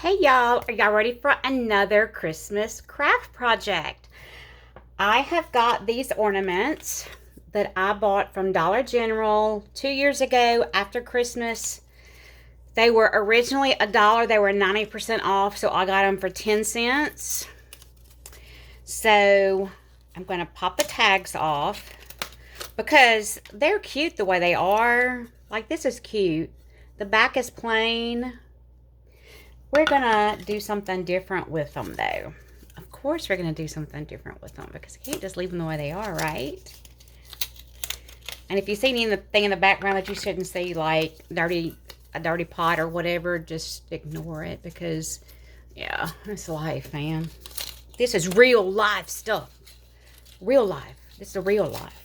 Hey y'all, are y'all ready for another Christmas craft project? I have got these ornaments that I bought from Dollar General 2 years ago after Christmas. They were originally $1, they were 90% off, so I got them for 10 cents. So I'm going to pop the tags off because they're cute the way they are. Like, this is cute. The back is plain. We're gonna do something different with them though. Of course we're gonna do something different with them because you can't just leave them the way they are, right? And if you see anything in the background that you shouldn't see, like a dirty pot or whatever, just ignore it because, yeah, it's life, man. This is real life stuff. Real life. This is a real life.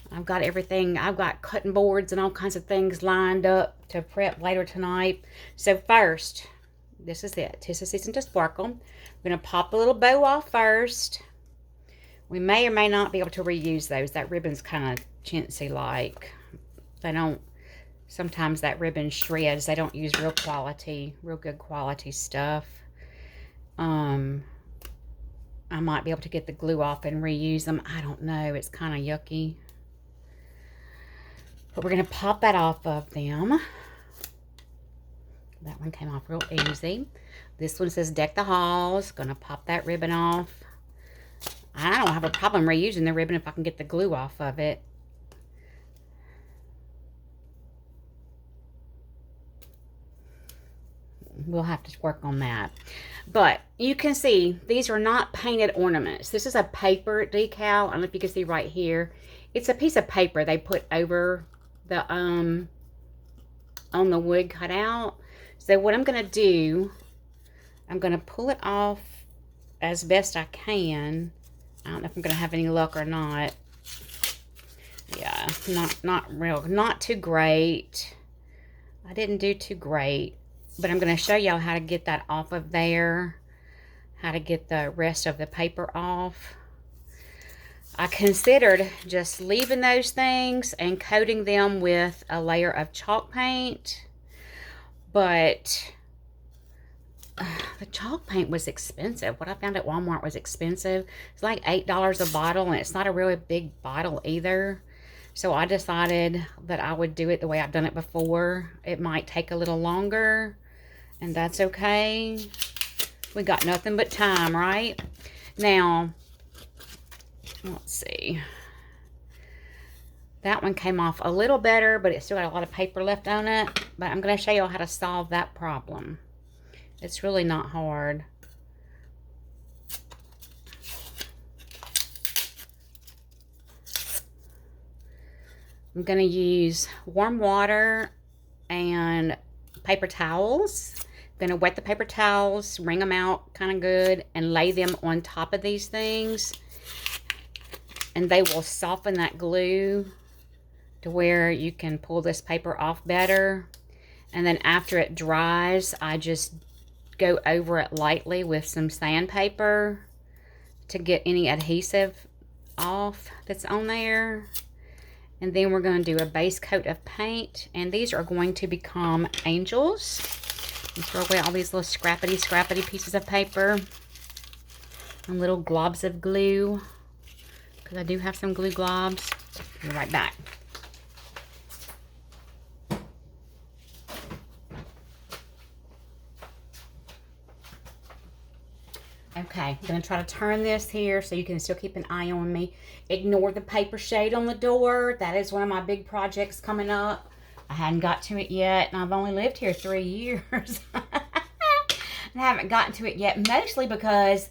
I've got everything. I've got cutting boards and all kinds of things lined up to prep later tonight. So first, this is it. 'Tis the season to sparkle. I'm going to pop a little bow off first. We may or may not be able to reuse those. That ribbon's kind of chintzy like. They don't, sometimes that ribbon shreds. They don't use real good quality stuff. I might be able to get the glue off and reuse them. I don't know. It's kind of yucky. But we're going to pop that off of them. That one came off real easy. This one says deck the halls. Going to pop that ribbon off. I don't have a problem reusing the ribbon if I can get the glue off of it. We'll have to work on that. But you can see these are not painted ornaments. This is a paper decal. I don't know if you can see right here. It's a piece of paper they put over the on the wood cutout. So what I'm going to do, I'm going to pull it off as best I can. I don't know if I'm going to have any luck or not. Yeah, not too great. I didn't do too great. But I'm going to show y'all how to get that off of there. How to get the rest of the paper off. I considered just leaving those things and coating them with a layer of chalk paint. But the chalk paint was expensive. What I found at Walmart was expensive. It's like $8 a bottle, and it's not a really big bottle either. So I decided that I would do it the way I've done it before. It might take a little longer, and that's okay. We got nothing but time, right? Now, let's see. That one came off a little better, but it still got a lot of paper left on it. But I'm going to show you how to solve that problem. It's really not hard. I'm going to use warm water and paper towels. I'm going to wet the paper towels, wring them out kind of good, and lay them on top of these things. And they will soften that glue to where you can pull this paper off better. And then after it dries, I just go over it lightly with some sandpaper to get any adhesive off that's on there. And then we're going to do a base coat of paint. And these are going to become angels. And throw away all these little scrappity pieces of paper. And little globs of glue. Because I do have some glue globs. Be right back. Okay, I'm going to try to turn this here so you can still keep an eye on me. Ignore the paper shade on the door. That is one of my big projects coming up. I hadn't got to it yet, and I've only lived here 3 years. I haven't gotten to it yet, mostly because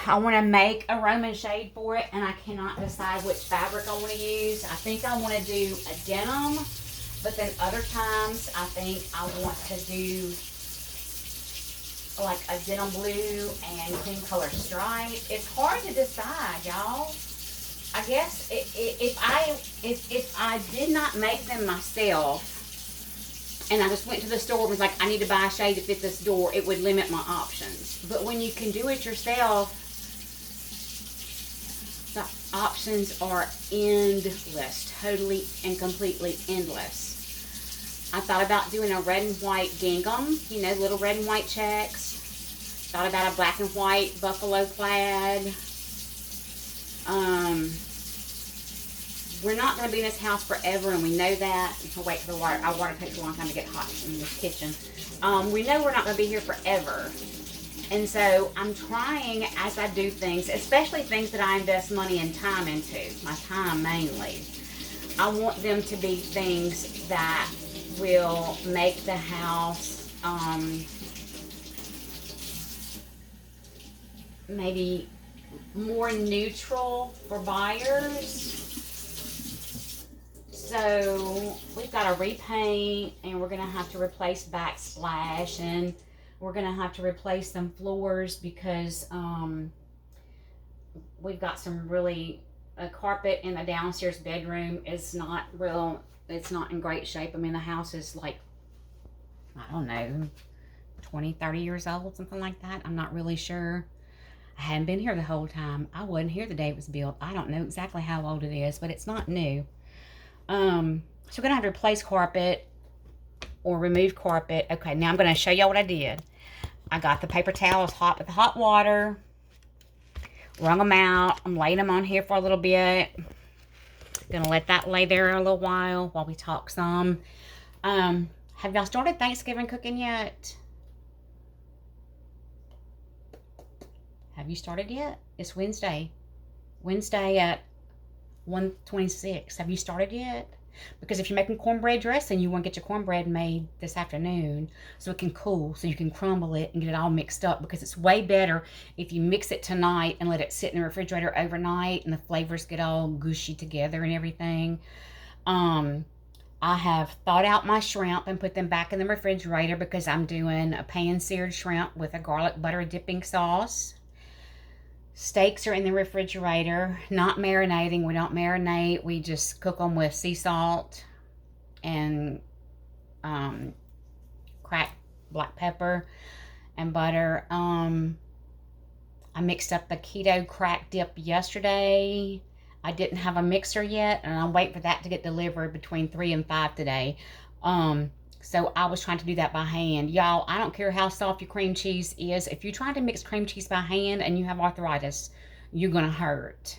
I want to make a Roman shade for it, and I cannot decide which fabric I want to use. I think I want to do a denim, but then other times I think I want to do like a denim blue and cream color stripe. It's hard to decide, y'all. I guess if I did not make them myself, and I just went to the store and was like, I need to buy a shade to fit this door, it would limit my options. But when you can do it yourself, the options are endless, totally and completely endless. I thought about doing a red and white gingham, you know, little red and white checks. Thought about a black and white buffalo plaid. We're not going to be in this house forever, and we know that. I'll wait for the water. Our water takes a long time to get hot in this kitchen. We know we're not going to be here forever. And so I'm trying, as I do things, especially things that I invest money and time into, my time mainly, I want them to be things that will make the house maybe more neutral for buyers. So we've got to repaint, and we're going to have to replace backsplash, and we're going to have to replace some floors because we've got some really carpet in the downstairs bedroom is not real. It's not in great shape. I mean, the house is like, I don't know, 20, 30 years old, something like that. I'm not really sure. I hadn't been here the whole time. I wasn't here the day it was built. I don't know exactly how old it is, but it's not new. So we're going to have to replace carpet or remove carpet. Okay, now I'm going to show y'all what I did. I got the paper towels hot with the hot water. Wrung them out. I'm laying them on here for a little bit. Gonna let that lay there a little while we talk some. Have y'all started Thanksgiving cooking yet? Have you started yet? It's Wednesday. Wednesday at 1:26. Have you started yet? Because if you're making cornbread dressing, you want to get your cornbread made this afternoon so it can cool, so you can crumble it and get it all mixed up, because it's way better if you mix it tonight and let it sit in the refrigerator overnight and the flavors get all gushy together and everything. I have thawed out my shrimp and put them back in the refrigerator because I'm doing a pan-seared shrimp with a garlic butter dipping sauce. Steaks are in the refrigerator, not marinating. We don't marinate. We just cook them with sea salt and cracked black pepper and butter. I mixed up the keto crack dip yesterday. I didn't have a mixer yet, and I'm waiting for that to get delivered between 3 and 5 today. So I was trying to do that by hand. Y'all, I don't care how soft your cream cheese is. If you're trying to mix cream cheese by hand and you have arthritis, you're going to hurt.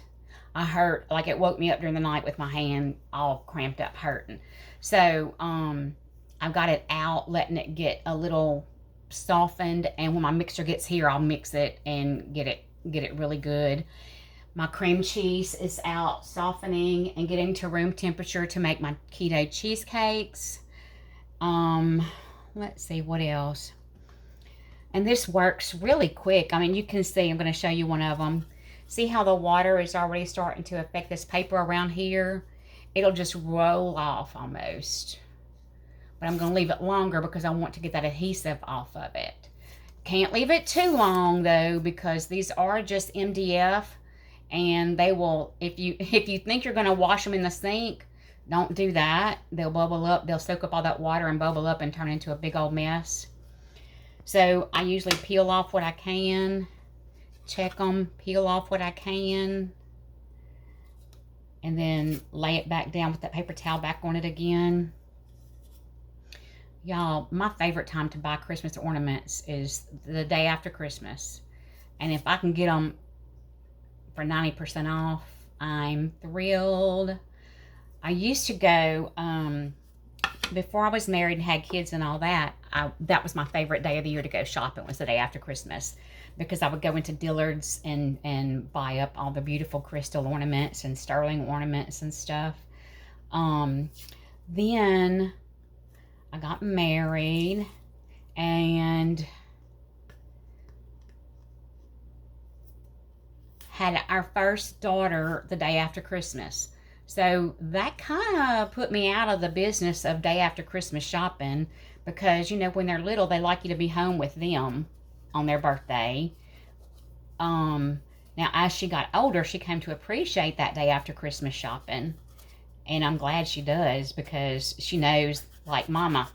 I hurt, like it woke me up during the night with my hand all cramped up hurting. So I've got it out, letting it get a little softened. And when my mixer gets here, I'll mix it and get it really good. My cream cheese is out softening and getting to room temperature to make my keto cheesecakes. Let's see what else. And this works really quick. I mean, you can see, I'm going to show you one of them. See how the water is already starting to affect this paper around here? It'll just roll off almost. But I'm going to leave it longer because I want to get that adhesive off of it. Can't leave it too long though, because these are just MDF, and they will, if you think you're going to wash them in the sink, don't do that. They'll bubble up. They'll soak up all that water and bubble up and turn into a big old mess. So I usually peel off what I can, check them, peel off what I can, and then lay it back down with that paper towel back on it again. Y'all, my favorite time to buy Christmas ornaments is the day after Christmas. And if I can get them for 90% off, I'm thrilled. I used to go, before I was married and had kids and all that, that was my favorite day of the year to go shopping, was the day after Christmas, because I would go into Dillard's and buy up all the beautiful crystal ornaments and sterling ornaments and stuff. Then I got married and had our first daughter the day after Christmas. So that kind of put me out of the business of day after Christmas shopping, because, you know, when they're little, they like you to be home with them on their birthday. Now, as she got older, she came to appreciate that day after Christmas shopping. And I'm glad she does, because she knows, like, Mama,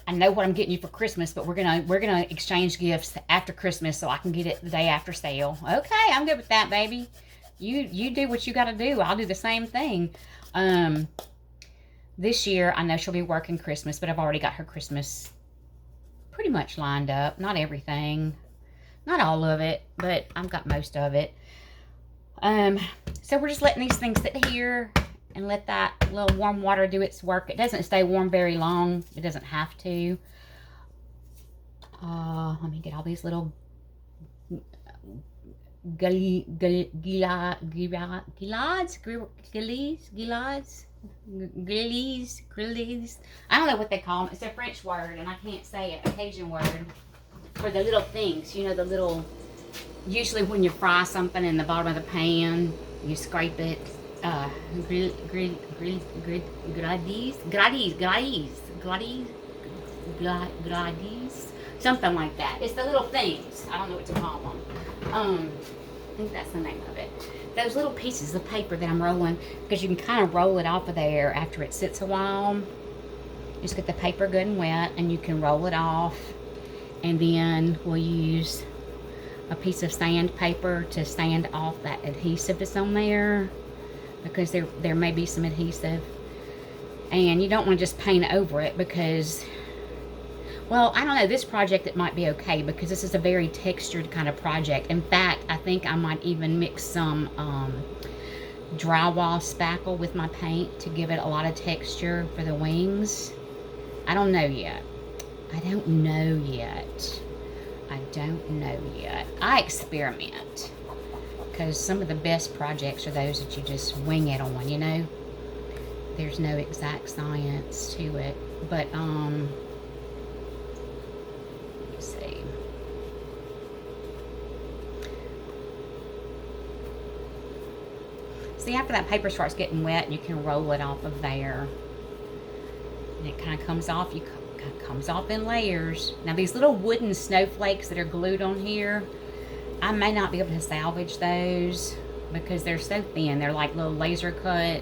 I know what I'm getting you for Christmas, but we're gonna exchange gifts after Christmas so I can get it the day after sale. Okay, I'm good with that, baby. You do what you got to do. I'll do the same thing. This year, I know she'll be working Christmas, but I've already got her Christmas pretty much lined up. Not everything, not all of it, but I've got most of it. So we're just letting these things sit here and let that little warm water do its work. It doesn't stay warm very long. It doesn't have to. Let me get all these little gillies. I don't know what they call them. It's a French word, and I can't say it. A Cajun word for the little things. You know, the little. Usually, when you fry something in the bottom of the pan, you scrape it. Gladys, something like that. It's the little things. I don't know what to call them. I think that's the name of it. Those little pieces of paper that I'm rolling, because you can kind of roll it off of there after it sits a while. Just get the paper good and wet, and you can roll it off. And then we'll use a piece of sandpaper to sand off that adhesive that's on there, because there may be some adhesive. And you don't want to just paint over it because, well, I don't know, this project it might be okay because this is a very textured kind of project. In fact, I think I might even mix some drywall spackle with my paint to give it a lot of texture for the wings. I don't know yet. I don't know yet. I experiment, because some of the best projects are those that you just wing it on, you know. There's no exact science to it, but let's see. See, after that paper starts getting wet, you can roll it off of there, and it kind of comes off. Comes off in layers. Now these little wooden snowflakes that are glued on here, I may not be able to salvage those because they're so thin. They're like little laser cut.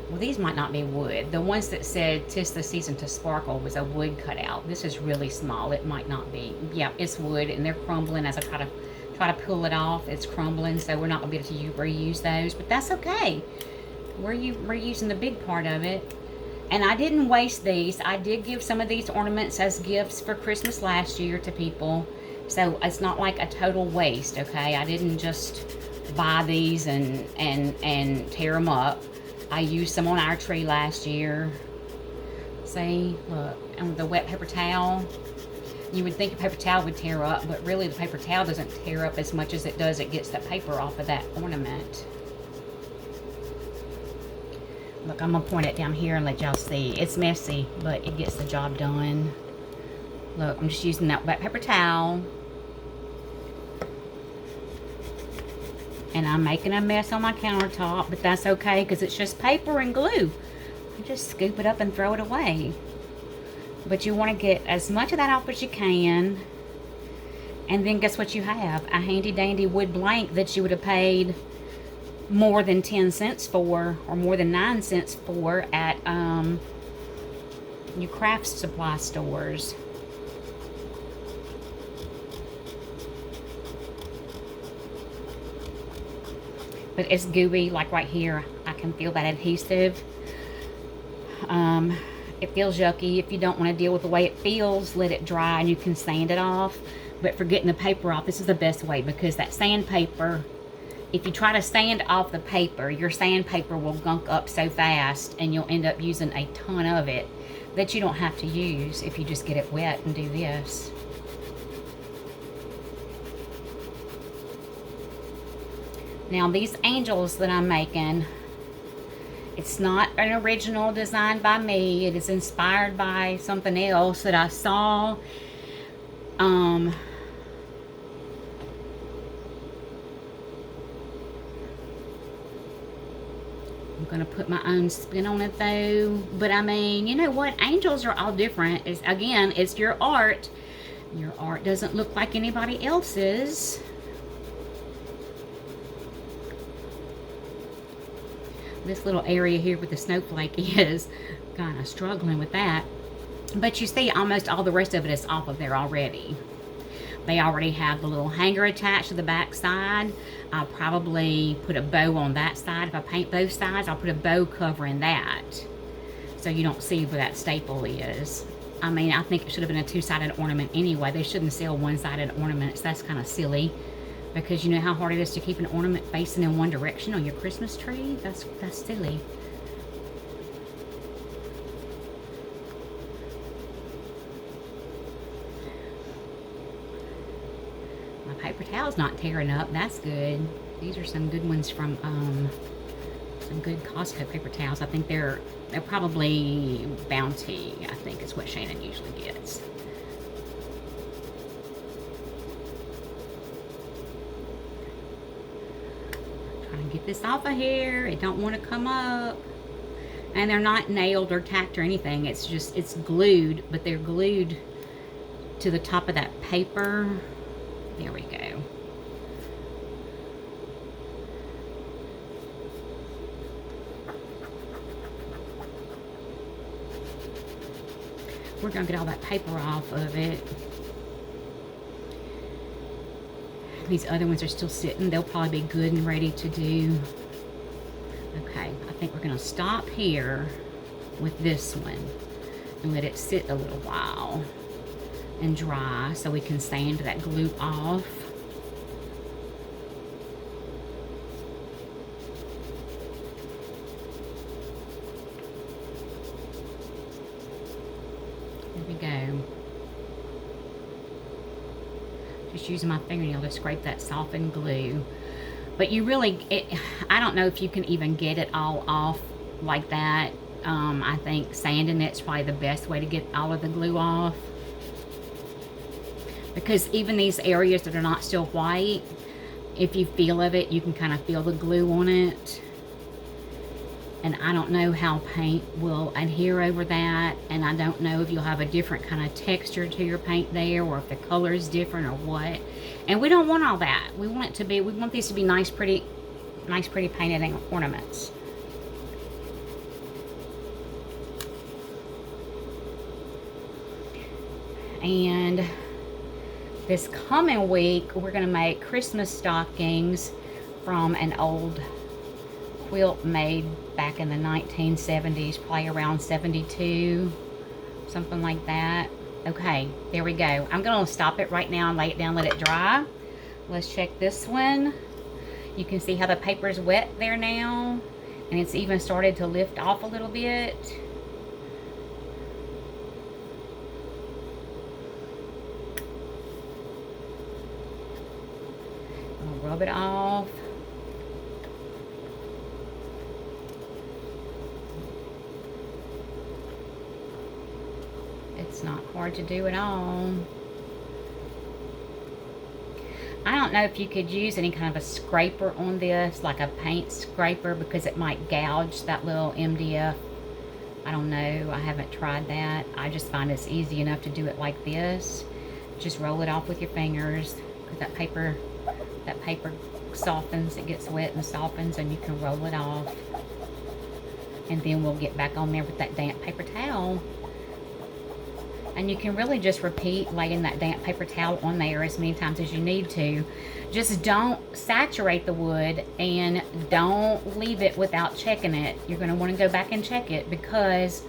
Well, these might not be wood. The ones that said "'Tis the season to sparkle" was a wood cutout. This is really small. It might not be. Yeah, it's wood, and they're crumbling as I try to pull it off. It's crumbling, so we're not gonna be able to reuse those, but that's okay. We're using the big part of it. And I didn't waste these. I did give some of these ornaments as gifts for Christmas last year to people. So it's not like a total waste, okay? I didn't just buy these and tear them up. I used some on our tree last year. See, look, and with the wet paper towel. You would think a paper towel would tear up, but really the paper towel doesn't tear up as much as it does. It gets the paper off of that ornament. Look, I'm going to point it down here and let y'all see. It's messy, but it gets the job done. Look, I'm just using that wet paper towel. And I'm making a mess on my countertop, but that's okay because it's just paper and glue. You just scoop it up and throw it away. But you want to get as much of that off as you can. And then guess what you have? A handy dandy wood blank that you would have paid more than 10 cents for, or more than 9 cents for at your craft supply stores. But it's gooey, like right here. I can feel that adhesive. It feels yucky. If you don't want to deal with the way it feels, let it dry and you can sand it off. But for getting the paper off, this is the best way, because that sandpaper, if you try to sand off the paper, your sandpaper will gunk up so fast and you'll end up using a ton of it that you don't have to use if you just get it wet and do this. Now these angels that I'm making, it's not an original design by me. It is inspired by something else that I saw. I'm going to put my own spin on it though. But I mean, you know what? Angels are all different. Again, it's your art. Your art doesn't look like anybody else's. This little area here with the snowflake is kind of struggling with that. But you see almost all the rest of it is off of there already. They already have the little hanger attached to the back side. I'll probably put a bow on that side. If I paint both sides, I'll put a bow covering that, so you don't see where that staple is. I mean, I think it should have been a two-sided ornament anyway. They shouldn't sell one-sided ornaments. That's kind of silly, because you know how hard it is to keep an ornament facing in one direction on your Christmas tree? That's silly. My paper towel's not tearing up. That's good. These are some good ones from some good Costco paper towels. I think they're probably Bounty, I think is what Shannon usually gets. Trying to get this off of here. It don't want to come up. And they're not nailed or tacked or anything. It's just, it's glued, but they're glued to the top of that paper. There we go. We're going to get all that paper off of it. These other ones are still sitting. They'll probably be good and ready to do. Okay, I think we're going to stop here with this one and let it sit a little while and dry so we can sand that glue off. There we go. Just using my fingernail to scrape that softened glue. But you really, I don't know if you can even get it all off like that. I think sanding it's probably the best way to get all of the glue off. Because even these areas that are not still white, if you feel of it, you can kind of feel the glue on it. And I don't know how paint will adhere over that. And I don't know if you'll have a different kind of texture to your paint there, or if the color is different or what. And we don't want all that. We want it to be, we want these to be nice, pretty painted ornaments. And this coming week, we're going to make Christmas stockings from an old quilt made back in the 1970s, probably around 72, something like that. Okay, there we go. I'm going to stop it right now and lay it down, let it dry. Let's check this one. You can see how the paper is wet there now, and it's even started to lift off a little bit. I'll rub it off. It's not hard to do at all. I don't know if you could use any kind of a scraper on this, like a paint scraper, because it might gouge that little MDF. I don't know. I haven't tried that. I just find it's easy enough to do it like this. Just roll it off with your fingers, because that paper softens. It gets wet and softens, and you can roll it off. And then we'll get back on there with that damp paper towel. And you can really just repeat laying that damp paper towel on there as many times as you need to. Just don't saturate the wood, and don't leave it without checking it. You're going to want to go back and check it, because,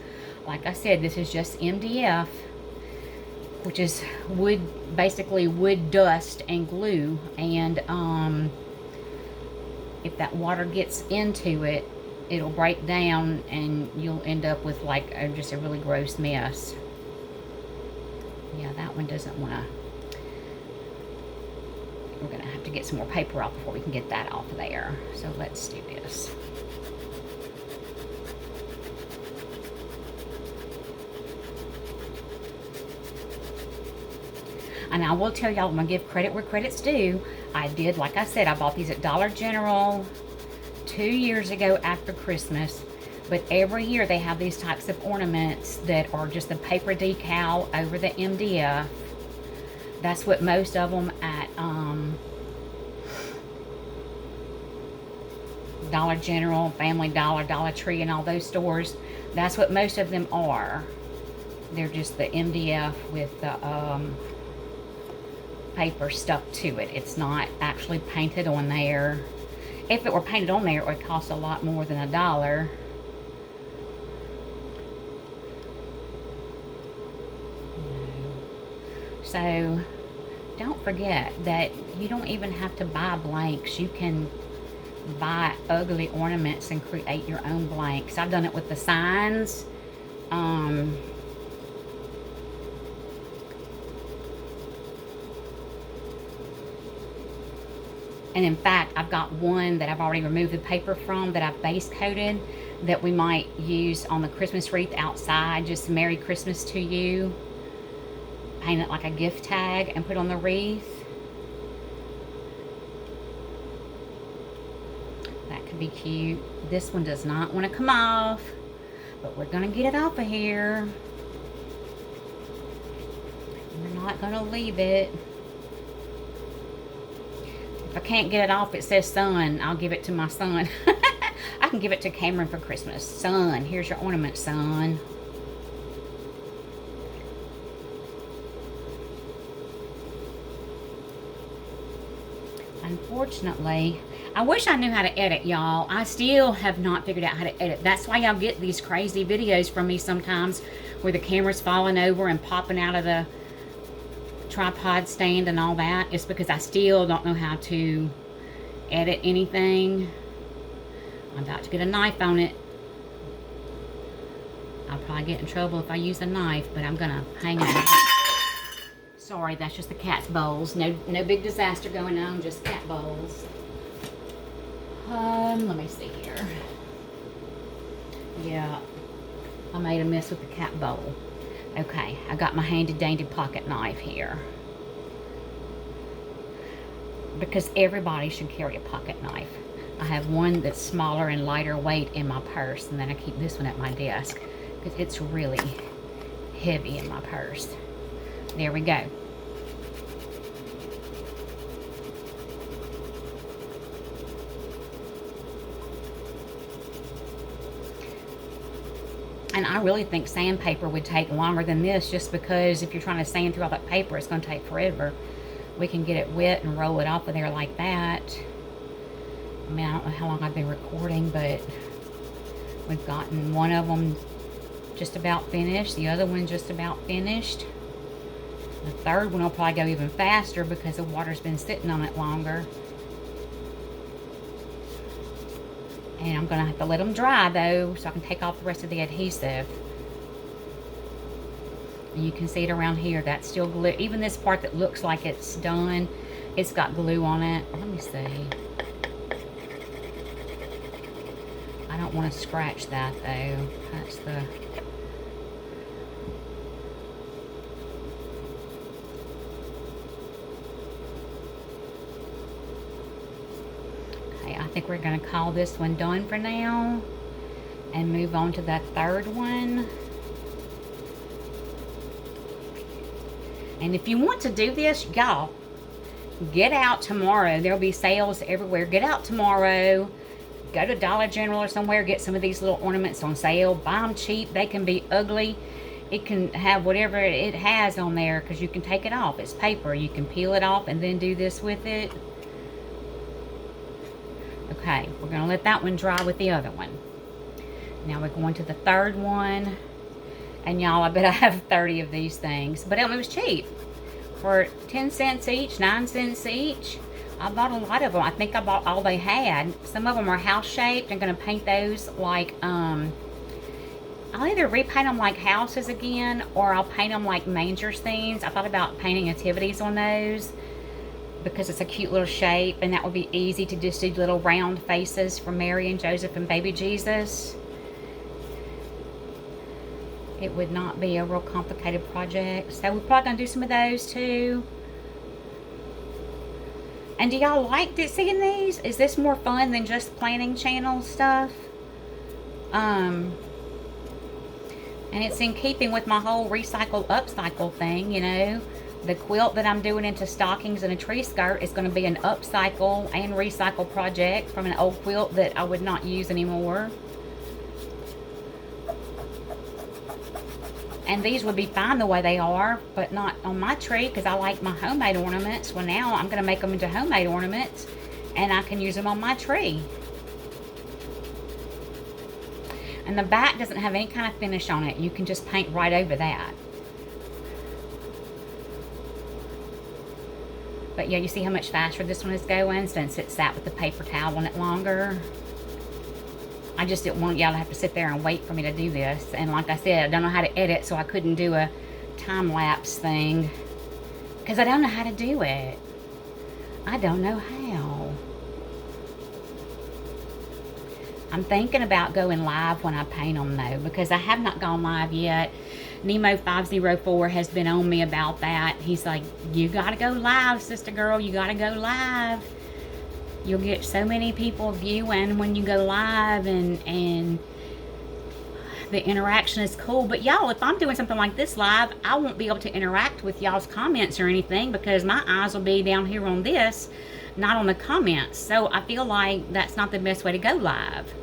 like I said, this is just MDF, which is wood, basically wood dust and glue. And if that water gets into it, it'll break down, and you'll end up with like just a really gross mess. Yeah, that one doesn't want to. We're going to have to get some more paper off before we can get that off of there. So let's do this. And I will tell y'all, I'm going to give credit where credit's due. I did, like I said, I bought these at Dollar General 2 years ago after Christmas. But every year they have these types of ornaments that are just a paper decal over the MDF. That's what most of them at Dollar General, Family Dollar, Dollar Tree, and all those stores, that's what most of them are. They're just the MDF with the paper stuck to it. It's not actually painted on there. If it were painted on there, it would cost a lot more than $1. So don't forget that you don't even have to buy blanks. You can buy ugly ornaments and create your own blanks. I've done it with the signs. And in fact, I've got one that I've already removed the paper from that I've base coated that we might use on the Christmas wreath outside. Just Merry Christmas to you. Paint it like a gift tag and put on the wreath. That could be cute. This one does not want to come off, but we're going to get it off of here. We're not going to leave it. If I can't get it off, it says son. I'll give it to my son. I can give it to Cameron for Christmas. Son, here's your ornament, son. Unfortunately, I wish I knew how to edit, y'all. I still have not figured out how to edit. That's why y'all get these crazy videos from me sometimes where the camera's falling over and popping out of the tripod stand and all that. It's because I still don't know how to edit anything. I'm about to get a knife on it. I'll probably get in trouble if I use a knife, but I'm gonna hang on. Sorry, that's just the cat's bowls. No big disaster going on, just cat bowls. Let me see here. Yeah, I made a mess with the cat bowl. Okay, I got my handy dandy pocket knife here. Because everybody should carry a pocket knife. I have one that's smaller and lighter weight in my purse, and then I keep this one at my desk because it's really heavy in my purse. There we go. And I really think sandpaper would take longer than this, just because if you're trying to sand through all that paper, it's going to take forever. We can get it wet and roll it off of there like that. I mean, I don't know how long I've been recording, but we've gotten one of them just about finished. The other one just about finished. The third one will probably go even faster because the water's been sitting on it longer. And I'm going to have to let them dry, though, so I can take off the rest of the adhesive. And you can see it around here. That's still glue. Even this part that looks like it's done, it's got glue on it. Let me see. I don't want to scratch that, though. That's the... I think we're going to call this one done for now and move on to that third one. And if you want to do this, y'all, get out tomorrow. There'll be sales everywhere. Get out tomorrow. Go to Dollar General or somewhere. Get some of these little ornaments on sale. Buy them cheap. They can be ugly. It can have whatever it has on there because you can take it off. It's paper. You can peel it off and then do this with it. Okay, we're going to let that one dry with the other one. Now we're going to the third one. And y'all, I bet I have 30 of these things. But it was cheap. For 10 cents each, 9 cents each. I bought a lot of them. I think I bought all they had. Some of them are house-shaped. I'm going to paint those like, I'll either repaint them like houses again, or I'll paint them like manger scenes. I thought about painting nativities on those, because it's a cute little shape, and that would be easy to just do little round faces for Mary and Joseph and baby Jesus. It would not be a real complicated project. So we're probably going to do some of those too. And do y'all like seeing these? Is this more fun than just planning channel stuff? And it's in keeping with my whole recycle upcycle thing, you know. The quilt that I'm doing into stockings and a tree skirt is going to be an upcycle and recycle project from an old quilt that I would not use anymore. And these would be fine the way they are, but not on my tree because I like my homemade ornaments. Well, now I'm going to make them into homemade ornaments and I can use them on my tree. And the back doesn't have any kind of finish on it. You can just paint right over that. But yeah, you see how much faster this one is going since it sat with the paper towel on it longer. I just didn't want y'all to have to sit there and wait for me to do this. And like I said, I don't know how to edit, so I couldn't do a time-lapse thing. Because I don't know how to do it. I don't know how. I'm thinking about going live when I paint them, though, because I have not gone live yet. Nemo504 has been on me about that. He's like, you got to go live, sister girl. You got to go live. You'll get so many people viewing when you go live, and the interaction is cool. But y'all, if I'm doing something like this live, I won't be able to interact with y'all's comments or anything because my eyes will be down here on this, not on the comments. So I feel like that's not the best way to go live.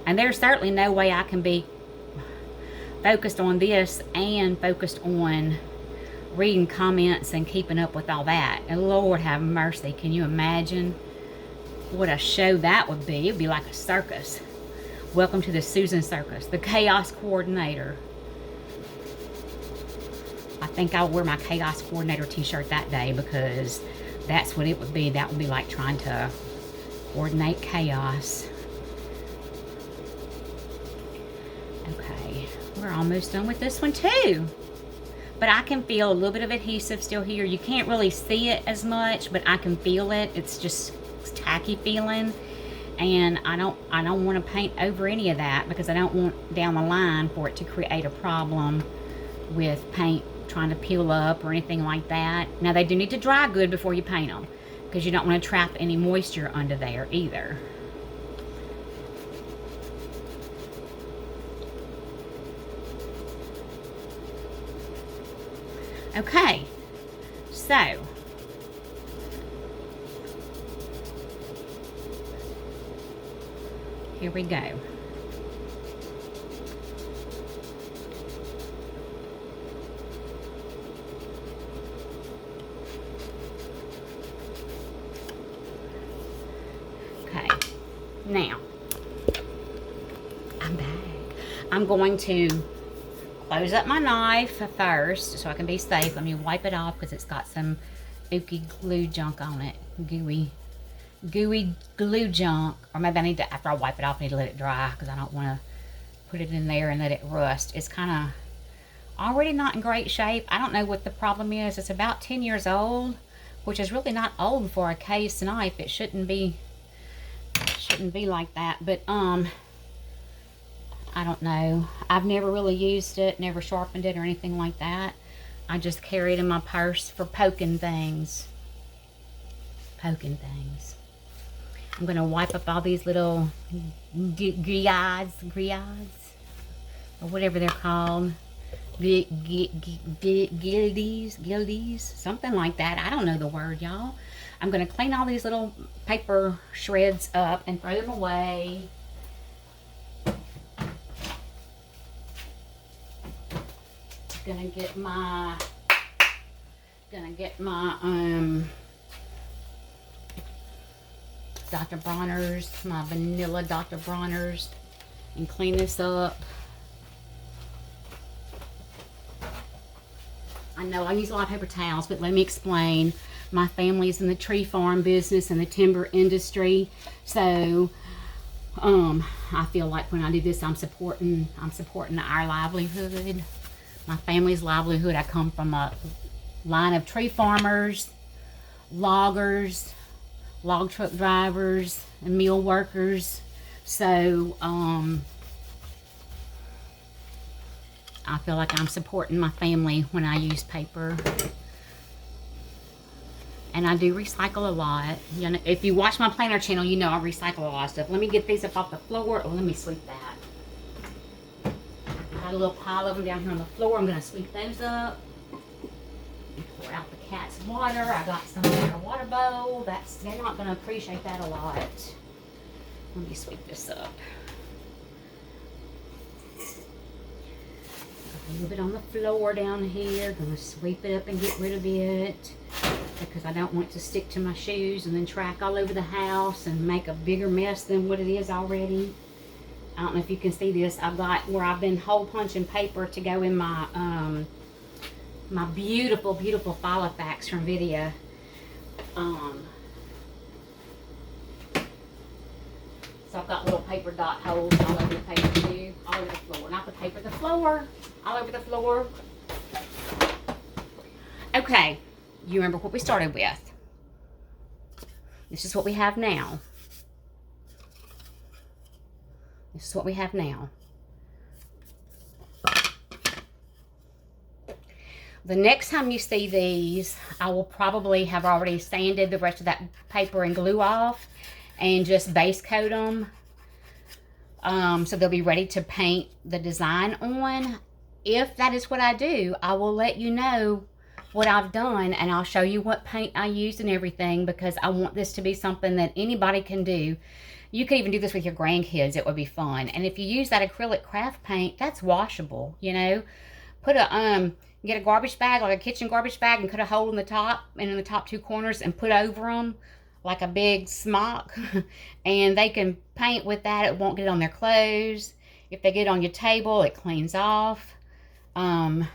And there's certainly no way I can be focused on this and focused on reading comments and keeping up with all that. And Lord have mercy, can you imagine what a show that would be? It would be like a circus. Welcome to the Susan Circus, the Chaos Coordinator. I think I'll wear my Chaos Coordinator t-shirt that day because that's what it would be. That would be like trying to coordinate chaos. Okay, we're almost done with this one too. But I can feel a little bit of adhesive still here. You can't really see it as much, but I can feel it. It's just tacky feeling, and I don't want to paint over any of that because I don't want down the line for it to create a problem with paint trying to peel up or anything like that. Now they do need to dry good before you paint them because you don't want to trap any moisture under there either. Okay, so here we go. Okay, now I'm back. I'm going to close up my knife first so I can be safe. Let me wipe it off because it's got some ooky glue junk on it. Gooey glue junk. Or maybe I need to, after I wipe it off, I need to let it dry because I don't want to put it in there and let it rust. It's kind of already not in great shape. I don't know what the problem is. It's about 10 years old, which is really not old for a case knife. It shouldn't be like that. But I don't know. I've never really used it, never sharpened it or anything like that. I just carry it in my purse for poking things. I'm going to wipe up all these little grillades, or whatever they're called. Gildies, something like that. I don't know the word, y'all. I'm going to clean all these little paper shreds up and throw them away. Gonna get my Dr. Bronner's, my vanilla Dr. Bronner's, and clean this up. I know I use a lot of paper towels, but let me explain. My family's in the tree farm business and the timber industry, so I feel like when I do this, I'm supporting our livelihood. My family's livelihood. I come from a line of tree farmers, loggers, log truck drivers, and mill workers. So I feel like I'm supporting my family when I use paper. And I do recycle a lot. You know, if you watch my planner channel, you know I recycle a lot of stuff. Let me get these up off the floor. Oh, let me sweep that. Got a little pile of them down here on the floor. I'm going to sweep those up. Pour out the cat's water. I got some in a water bowl. They're not going to appreciate that a lot. Let me sweep this up. A little bit on the floor down here. Gonna sweep it up and get rid of it because I don't want it to stick to my shoes and then track all over the house and make a bigger mess than what it is already. I don't know if you can see this. I've got where I've been hole punching paper to go in my my beautiful, beautiful file of facts from video. So I've got little paper dot holes all over the paper too, all over the floor. Not the paper, the floor, all over the floor. Okay, you remember what we started with. This is what we have now. This is what we have now. The next time you see these, I will probably have already sanded the rest of that paper and glue off and just base coat them. So they'll be ready to paint the design on. If that is what I do, I will let you know what I've done and I'll show you what paint I used and everything because I want this to be something that anybody can do. You could even do this with your grandkids. It would be fun. And if you use that acrylic craft paint, that's washable, you know. Put a get a garbage bag, like a kitchen garbage bag, and cut a hole in the top and in the top two corners and put over them like a big smock. And they can paint with that. It won't get on their clothes. If they get on your table, it cleans off. The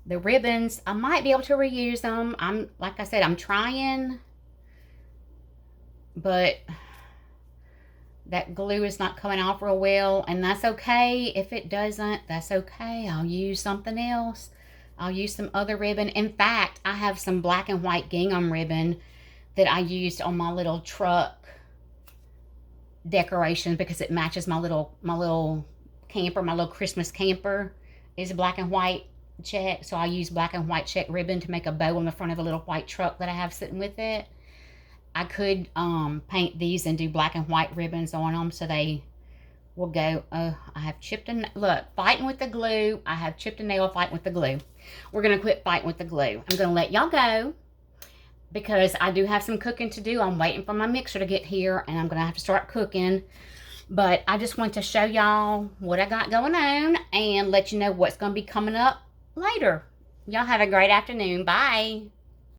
ribbons, I might be able to reuse them. Like I said, I'm trying. But that glue is not coming off real well, and that's okay. If it doesn't, that's okay. I'll use something else. I'll use some other ribbon. In fact, I have some black and white gingham ribbon that I used on my little truck decoration because it matches my little camper, my little Christmas camper is black and white check. So I use black and white check ribbon to make a bow on the front of a little white truck that I have sitting with it. I could paint these and do black and white ribbons on them so they will go. I have chipped a, look, fighting with the glue. I have chipped a nail fighting with the glue. We're going to quit fighting with the glue. I'm going to let y'all go because I do have some cooking to do. I'm waiting for my mixer to get here and I'm going to have to start cooking. But I just want to show y'all what I got going on and let you know what's going to be coming up later. Y'all have a great afternoon. Bye.